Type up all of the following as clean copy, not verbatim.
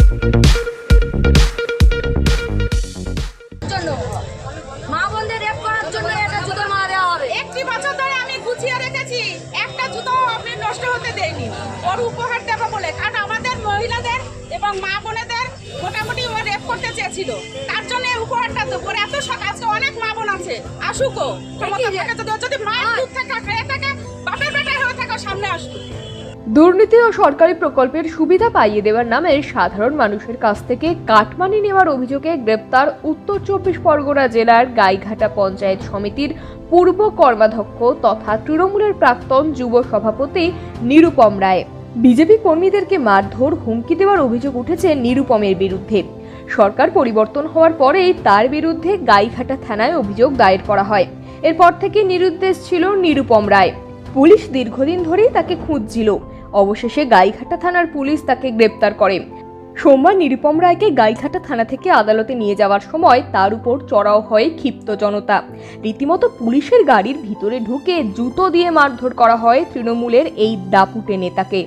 মা বোনদের রেপ করার জন্য এটা জুতো মারা দেওয়া হবে। 1 বছর ধরে আমি গুছিয়ে রেখেছি, একটা জুতো আমি নষ্ট হতে দেইনি ওর উপহার দেবো বলে, কারণ আমাদের মহিলাদের এবং মা বোনেদের মোটামুটি ও রেপ করতে চেয়েছিল, তার জন্য এই উপহারটা দেবো। ওর এত শখ, আজকে অনেক মা বোন আছে, আসুকো ক্ষমতা থাকে, যদি মায়ের দুধ থাকে খেয়ে থাকে, বাপের বেটা হয়ে থাকে, সামনে আসুক। দুর্নীতি ও সরকারি প্রকল্পের সুবিধা পাইয়ে দেওয়ার নামে সাধারণ মানুষের কাছ থেকে কাটমানি নেওয়ার অভিযোগে গ্রেপ্তার উত্তর 24 পরগনা জেলার গাইঘাটা পঞ্চায়েত সমিতির পূর্ব কর্মাধ্যক্ষ তথা তৃণমূলের প্রাক্তন যুব সভাপতি নিরুপম রায়। বিজেপি কর্মীদেরকে মারধর, হুমকি দেওয়ার অভিযোগ উঠেছে নিরুপমের বিরুদ্ধে। সরকার পরিবর্তন হওয়ার পরেই তার বিরুদ্ধে গাইঘাটা থানায় অভিযোগ দায়ের করা হয়। এরপর থেকে নিরুদ্দেশ ছিল নিরুপম রায়। পুলিশ দীর্ঘদিন ধরেই তাকে খুঁজছিল। অবশেষে গাইঘাটা থানার পুলিশ তাকে গ্রেপ্তার করে। সোমবার নিরুপম রায়কে গাইঘাটা থানা থেকে আদালতে নিয়ে যাওয়ার সময় তার উপর চড়াও হয় ক্ষিপ্ত জনতা। রীতিমতো পুলিশের গাড়ির ভিতরে ঢুকে জুতো দিয়ে মারধর করা হয় তৃণমূলের এই দাপুটে নেতাকে।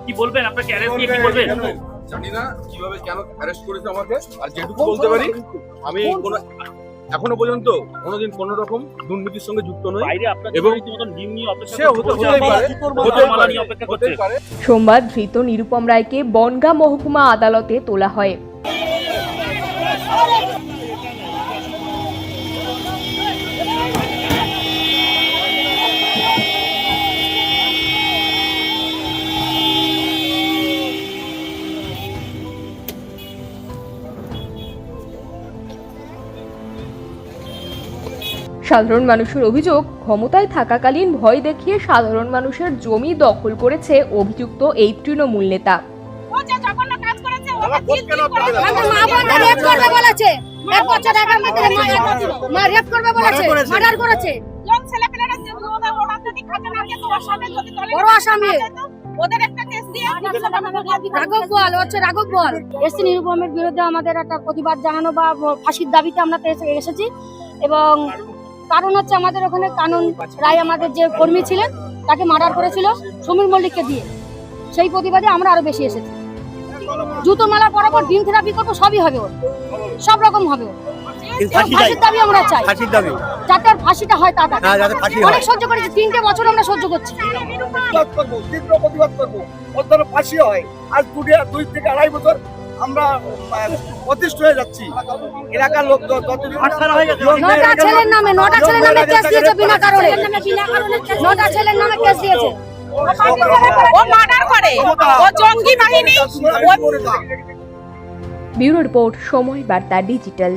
কি বলবেন, আপনাকে অ্যারেস্ট নিয়ে কি বলবেন? জানি না কিভাবে কেন অ্যারেস্ট করেছে আমাকে, আর যেটুকু বলতে পারি আমি কোনো এখনো পর্যন্ত কোনোদিন কোনো রকম দুর্নীতির সঙ্গে যুক্ত নই এবং সোমবার ধৃত নিরুপম রায়কে বনগাঁ মহকুমা আদালতে তোলা হয়। সাধারণ মানুষের অভিযোগ, ক্ষমতায় থাকাকালীন ভয় দেখিয়ে সাধারণ মানুষের জমি দখল করেছে অভিযুক্ত এই তৃণমূল নেতা। নিরুপমের বিরুদ্ধে আমাদের একটা প্রতিবাদ জানানো বা ফাঁসির দাবিতে আমরা এসেছি, এবং কারণ হচ্ছে আমাদের ওখানে কানন রায় আমাদের যে কর্মী ছিলেন তাকে মার্ডার করেছিল সমীর মল্লিককে দিয়ে। সেই প্রতিবাদে আমরা আরো বেশি এসেছি। জুতো মালা বরাবর ডিম থেরাপি করবো, সবই হবে, ওর সব রকম হবে। ফাঁসির দাবি আমরা চাই, যাতে ওর ফাঁসিটা হয় তাড়াতাড়ি। অনেক সহ্য করেছি, 3টে বছর আমরা সহ্য করছি। ফাঁসি হয়, আজ 2 থেকে 2.5 বছর আমরা অতিষ্ঠ হয়ে যাচ্ছি। এলাকার লোক 9টা ছেলের নামে কেস দিয়েছে, বিনা কারণে 9টা ছেলের নামে কেস দিয়েছে। ও মার্ডার করে, ও জঙ্গি বাহিনী। ব্যুরো রিপোর্ট, সময় বার্তা ডিজিটাল।